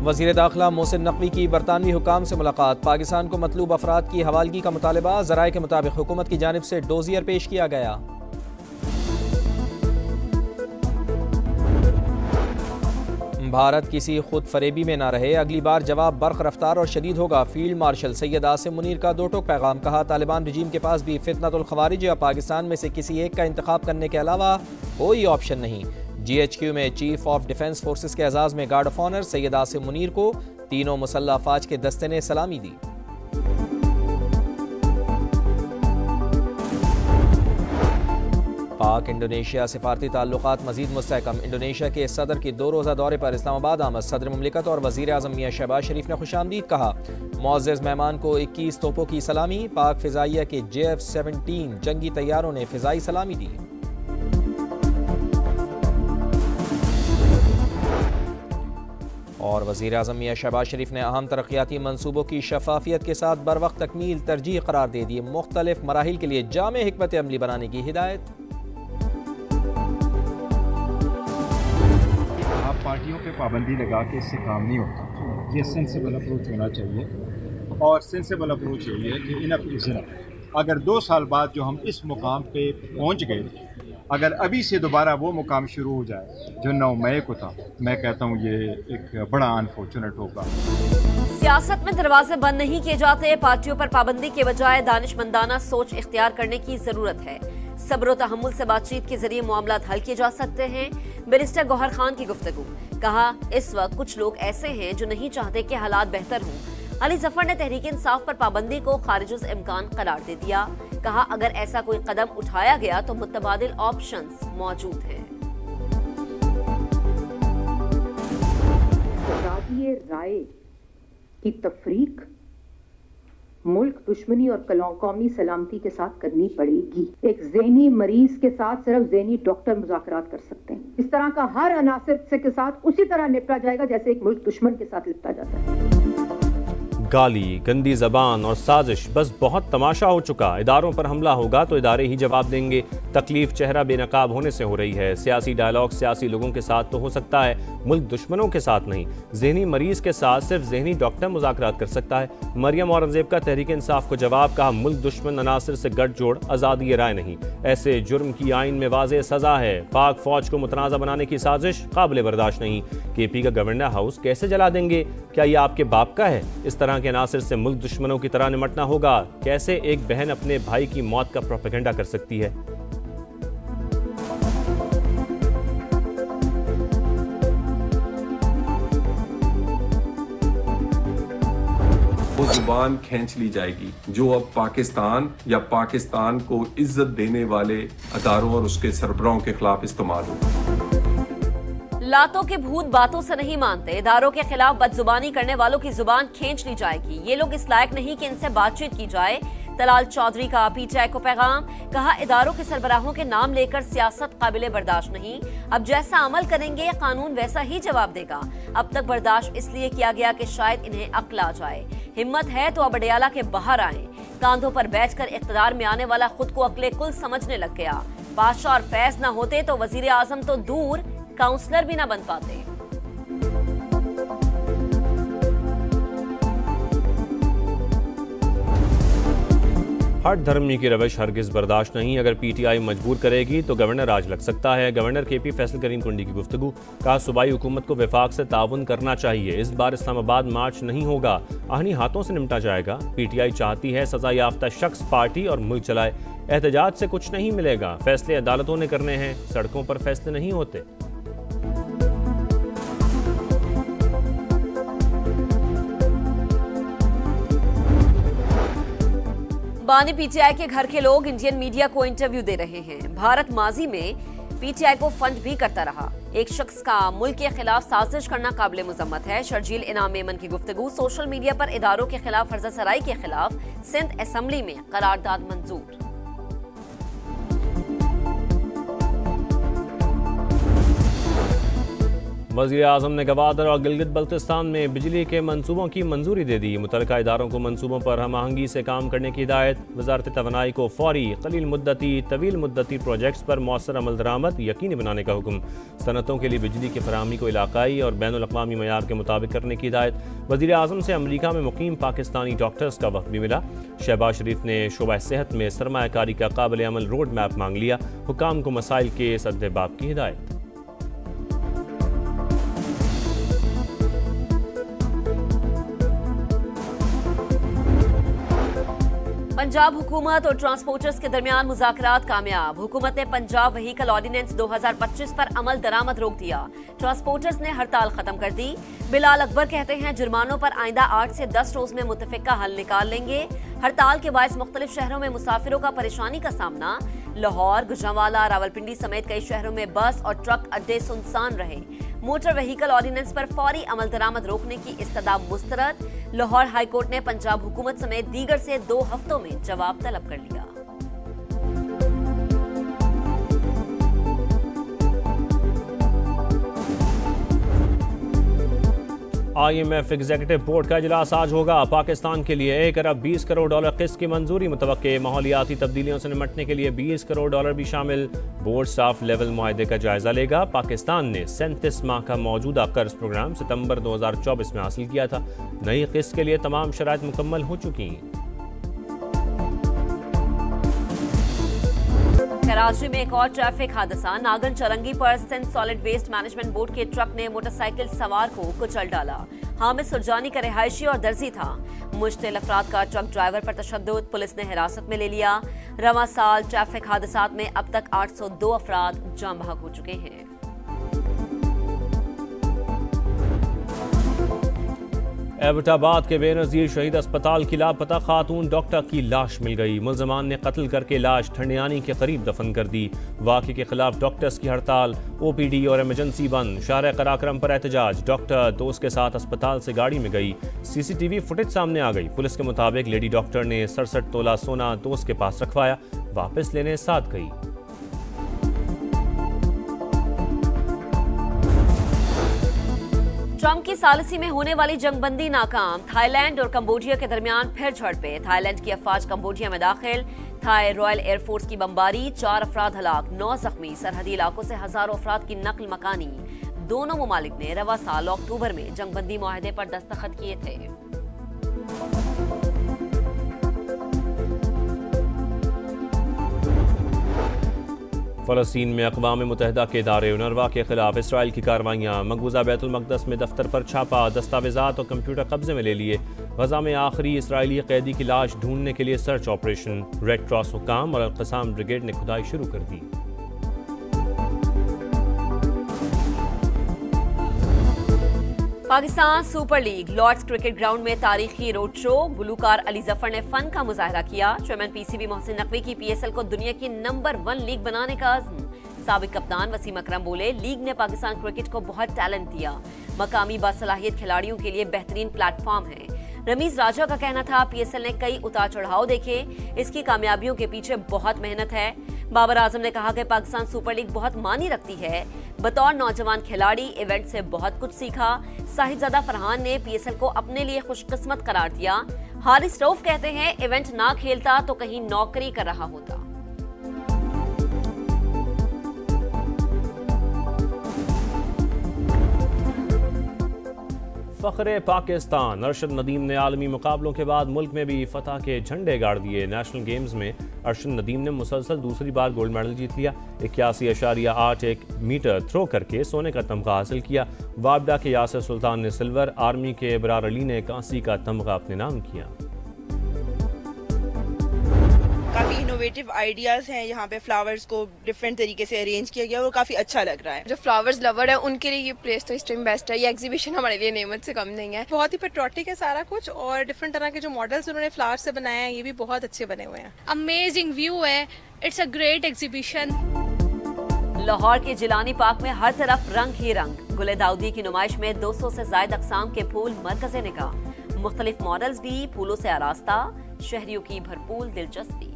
वज़ीर दाखिला मोहसिन नकवी की बरतानवी हुकाम से मुलाकात। पाकिस्तान को मतलूब अफराद की हवालगी का मुतालबा। ज़राए के मुताबिक हुकूमत की जानिब से डोजियर पेश किया गया। भारत किसी खुद फरेबी में ना रहे, अगली बार जवाब बर्क रफ्तार और शदीद होगा। फील्ड मार्शल सैयद आसिम मुनीर का दो टोक पैगाम। कहा, तालिबान रजीम के पास भी फितनतुल खवारिज या पाकिस्तान में से किसी एक का इंतखाब करने के अलावा कोई ऑप्शन नहीं। GHQ में चीफ ऑफ डिफेंस फोर्सेस के एजाज़ में guard of honour Syed Asim Munir को तीनों मुसल्लह अफवाज के दस्ते ने सलामी दी। पाक इंडोनेशिया सिफारती ताल्लुकात मजीद मुस्तहकम। इंडोनेशिया के सदर की 2 रोज़ा दौरे पर इस्लामाबाद आमद। सदर मुमलिकत और वज़ीर आज़म मियां शहबाज शरीफ ने खुशामदीद कहा। मुअज़्ज़ज़ मेहमान को 21 तोपों की सलामी। पाक फ़िज़ाइया के JF-17 जंगी तैयारों ने फ़िज़ाई सलामी दी। और वज़ीर आज़म मियां शहबाज शरीफ ने अहम तरक्याती मनसूबों की शफाफियत के साथ बर वक्त तकमील तरजीह करार दे दी। मुख्तलिफ मराहिल के लिए जामे हिकमत अमली बनाने की हिदायत। आप पार्टियों पे पाबंदी लगा के इससे काम नहीं होता। ये सेंसिबल अप्रोच होना चाहिए और सेंसिबल अप्रोच यही है कि इनफ इज़ इनफ। अगर 2 साल बाद जो हम इस मुकाम पे पहुंच गए, अगर अभी से दोबारा वो मुकाम शुरू हो जाए जो 9 मई को था, मैं कहता हूँ ये एक बड़ा अनफॉर्चुनेट होगा। सियासत में दरवाजे बंद नहीं किए जाते। पार्टियों पर पाबंदी के बजाय दानिशमंदाना सोच इख्तियार करने की जरूरत है। सब्र और तहम्मुल से बातचीत के जरिए मामला हल किए जा सकते हैं। बैरिस्टर गौहर खान की गुफ्तगू। कहा, इस वक्त कुछ लोग ऐसे हैं जो नहीं चाहते कि हालात बेहतर हों। अली जफर ने तहरीक इंसाफ पर पाबंदी को खारिजुल इम्कान करार दे दिया। कहा, अगर ऐसा कोई कदम उठाया गया तो मुतबादिल ऑप्शंस मौजूद हैं। राय की तफरीक मुल्क दुश्मनी और कौमी सलामती के साथ करनी पड़ेगी। एक ज़हनी मरीज के साथ सिर्फ ज़हनी डॉक्टर मुज़ाकरात कर सकते हैं। इस तरह का हर अनासर के साथ उसी तरह निपटा जाएगा जैसे एक मुल्क दुश्मन के साथ निपटा जाता है। गाली, गंदी जबान और साजिश, बस बहुत तमाशा हो चुका। इदारों पर हमला होगा तो इदारे ही जवाब देंगे। तकलीफ चेहरा बेनकाब होने से हो रही है। सियासी डायलॉग सियासी लोगों के साथ तो हो सकता है, मुल्क दुश्मनों के साथ नहीं। जहनी मरीज के साथ सिर्फ जहनी डॉक्टर मुज़ाकरात कर सकता है। मरियम औरंगजेब का तहरीक इंसाफ को जवाब। कहा, मुल्क दुश्मन अनासर से गठजोड़ आज़ादी राय नहीं। ऐसे जुर्म की आइन में वाज़ेह सजा है। पाक फौज को मुतनाज़ा बनाने की साजिश काबिल बर्दाश्त नहीं। KP का गवर्नर हाउस कैसे जला देंगे? क्या ये आपके बाप का है? इस तरह के अनासर से मुल्क दुश्मनों की तरह निमटना होगा। कैसे एक बहन अपने भाई की मौत का प्रोपेगेंडा कर सकती है? वो जुबान खींच ली जाएगी जो अब पाकिस्तान या पाकिस्तान को इज्जत देने वाले अदारों और उसके सरबराहों के खिलाफ इस्तेमाल हो। लातों के भूत बातों से नहीं मानते। इदारों के खिलाफ बदजुबानी करने वालों की जुबान खींच ली जाएगी। ये लोग इस लायक नहीं कि इनसे बातचीत की जाए। तलाल चौधरी का PTI को पैगाम। कहा, इदारों के सरबराहों के नाम लेकर सियासत काबिले बर्दाश्त नहीं। अब जैसा अमल करेंगे कानून वैसा ही जवाब देगा। अब तक बर्दाश्त इसलिए किया गया कि शायद इन्हें अक्ल आ जाए। हिम्मत है तो अब अडयाला के बाहर आए। कांधों पर बैठकर इख्तिदार में आने वाला खुद को अक्ले कुल समझने लग गया। बादशाह और फैज न होते तो वजीर आजम तो दूर काउंसलर भी ना बन पाते। हर धर्मी की रवश हरगिज बर्दाश्त नहीं। अगर PTI मजबूर करेगी तो गवर्नर राज लग सकता है। गवर्नर KP फैसल करीम कुंडी की गुफ्तगू। कहा, सूबाई हुकूमत को वफाक से ताउन करना चाहिए। इस बार इस्लामाबाद मार्च नहीं होगा, आहनी हाथों से निपटा जाएगा। PTI चाहती है सजा याफ्ता शख्स पार्टी और मुल्क चलाए। एहतजाज से कुछ नहीं मिलेगा। फैसले अदालतों ने करने हैं, सड़कों पर फैसले नहीं होते। बानी PTI के घर के लोग इंडियन मीडिया को इंटरव्यू दे रहे हैं। भारत माजी में PTI को फंड भी करता रहा। एक शख्स का मुल्क के खिलाफ साजिश करना काबिल मुजम्मत है। शर्जील इनाम मेमन की गुफ्तगू। सोशल मीडिया पर इदारों के खिलाफ फर्जा सराई के खिलाफ सिंध असेंबली में करारदाद मंजूर। वज़ीर आज़म ने गवादर और गिलगित बल्तिस्तान में बिजली के मंसूबों की मंजूरी दे दी। मुतल्लिका इदारों को मंसूबों पर हम आहंगी से काम करने की हिदायत। वज़ारत तवानाई को फौरी, कलील मुद्दती, तवील मुद्दती प्रोजेक्ट्स पर मौसर अमल दरामद यकीनी बनाने का हुक्म। सनतों के लिए बिजली की फराहमी को इलाकाई और बैनुल अक़वामी मयार के मुताबिक करने की हिदायत। वज़ीर आज़म से अमरीका में मुकीम पाकिस्तानी डॉक्टर्स का वक्त भी मिला। शहबाज शरीफ ने शोबा सेहत में सरमायाकारी का काबिल अमल रोड मैप मांग लिया। हुकाम को मसाइल के सद्देबाब की हिदायत। पंजाब हुकूमत और ट्रांसपोर्टर्स के दरमियान मुज़ाकरात कामयाब। हुकूमत ने पंजाब व्हीकल ऑर्डिनेंस 2025 पर अमल दरामद रोक दिया। ट्रांसपोर्टर्स ने हड़ताल खत्म कर दी। बिलाल अकबर कहते हैं जुर्मानों पर आइंदा 8 से 10 रोज में मुतफिका हल निकाल लेंगे। हड़ताल के बायस मुख्तलिफ शहरों में मुसाफिरों का परेशानी का सामना। लाहौर, गुजरांवाला, रावलपिंडी समेत कई शहरों में बस और ट्रक अड्डे सुनसान रहे। मोटर व्हीकल ऑर्डिनेंस पर फौरी अमल दरामद रोकने की इस्तदा मुस्तरद। लाहौर हाई कोर्ट ने पंजाब हुकूमत समेत दीगर से 2 हफ्तों में जवाब तलब कर लिया। IMF एग्जीक्यूटिव बोर्ड का इजलास आज होगा। पाकिस्तान के लिए 1 अरब 20 करोड़ डॉलर किस्त की मंजूरी मुतवक्के। माहौलियाती तब्दीलियों से निपटने के लिए 20 करोड़ डॉलर भी शामिल। बोर्ड स्टाफ लेवल मुआहदे का जायजा लेगा। पाकिस्तान ने 37 माह का मौजूदा कर्ज प्रोग्राम सितंबर 2024 में हासिल किया था। नई किस्त के लिए तमाम शराइत मुकम्मल हो चुकी हैं। कराची में एक और ट्रैफिक हादसा। नागन चरंगी पर Sindh solid waste management board के ट्रक ने मोटरसाइकिल सवार को कुचल डाला। हामिद सुरजानी का रिहायशी और दर्जी था। मुश्तिल अफराद का ट्रक ड्राइवर पर तशद्दुद, पुलिस ने हिरासत में ले लिया। रवां साल ट्रैफिक हादसात में अब तक 802 अफराद जान बहक हो चुके हैं। एबटाबाद के बेनज़ीर शहीद अस्पताल की लापता खातून डॉक्टर की लाश मिल गई। मुल्ज़मान ने कत्ल करके लाश ठंडियानी के करीब दफन कर दी। वाक़े के खिलाफ डॉक्टर्स की हड़ताल, OPD और इमरजेंसी बंद। शाहर कराक्रम पर एहतजाज। डॉक्टर दोस्त के साथ अस्पताल से गाड़ी में गई। CCTV फुटेज सामने आ गई। पुलिस के मुताबिक लेडी डॉक्टर ने 67 तोला सोना दोस्त के पास रखवाया, वापस लेने साथ गई। ट्रंप की सालिसी में होने वाली जंगबंदी नाकाम। थाईलैंड और कंबोडिया के दरमियान फिर झड़पें। थाईलैंड की अफवाज कंबोडिया में दाखिल। थाई रॉयल एयरफोर्स की बमबारी, 4 अफराद हलाक, 9 जख्मी। सरहदी इलाकों से हजारों अफराद की नकल मकानी। दोनों ममालिक ने रवा साल अक्टूबर में जंगबंदी मुआहदे पर दस्तखत किए थे। फ़लस्तीन में अक़वाम मुत्तहिदा के इदारे UNRWA के खिलाफ इसराइल की कार्रवाइयाँ। मकबूजा बैतुल मक़दस में दफ्तर पर छापा, दस्तावेज़ात और कंप्यूटर कब्जे में ले लिए। गज़ा में आखिरी इसराइली कैदी की लाश ढूंढने के लिए सर्च ऑपरेशन। रेड क्रॉस हुकाम और अल-क़साम ब्रिगेड ने खुदाई शुरू कर दी। Pakistan Super League Lord's Cricket Ground में तारीखी रोड शो। गुलूकार अली जफर ने फन का मुजाहरा किया। चेयरमैन PCB मोहसिन नकवी की PSL को दुनिया की नंबर 1 लीग बनाने का अज़्म। साबिक कप्तान वसीम अकरम बोले, लीग ने पाकिस्तान क्रिकेट को बहुत टैलेंट दिया। मकामी बासलाहियत खिलाड़ियों के लिए बेहतरीन प्लेटफॉर्म है। रमीज राजा का कहना था, PSL ने कई उतार चढ़ाव देखे, इसकी कामयाबियों के पीछे बहुत मेहनत है। बाबर आजम ने कहा कि पाकिस्तान सुपर लीग बहुत मानी रखती है। बतौर नौजवान खिलाड़ी इवेंट से बहुत कुछ सीखा। साहिदजादा फरहान ने PSL को अपने लिए खुशकिस्मत करार दिया। हारिस रऊफ कहते हैं, इवेंट ना खेलता तो कहीं नौकरी कर रहा होता। फ़ख्रे पाकिस्तान। अरशद नदीम ने आलमी मुकाबलों के बाद मुल्क में भी फतह के झंडे गाड़ दिए। नेशनल गेम्स में अरशद नदीम ने मुसलसल दूसरी बार गोल्ड मेडल जीत लिया। 81.81 मीटर थ्रो करके सोने का तमगा हासिल किया। वाबडा के यासिर सुल्तान ने सिल्वर, आर्मी के इब्रार अली ने कांसी का तमगा अपने नाम किया। काफ़ी इनोवेटिव आइडियाज़ हैं। यहाँ पे फ्लावर्स को डिफरेंट तरीके से अरेंज किया गया और काफ़ी अच्छा लग रहा है। जो फ्लावर्स लवर है उनके लिए ये प्लेस तो इस टाइम बेस्ट है। ये एग्जीबिशन हमारे लिए नेमत से कम नहीं है। बहुत ही पेट्रियोटिक है सारा कुछ और डिफरेंट तरह के जो मॉडल्स उन्होंने फ्लावर से बनाए हैं ये भी बहुत अच्छे बने हुए हैं। अमेजिंग व्यू है। It's a great exhibition. Lahore के जिलानी पार्क में हर तरफ रंग ही रंग। गुले दाऊदी की नुमाइश में 200 से ज्यादा अक़साम के फूल मरकज़े निगाह। मुख्तलिफ मॉडल्स भी फूलों से आरास्ता। शहरियों की भरपूर दिलचस्पी।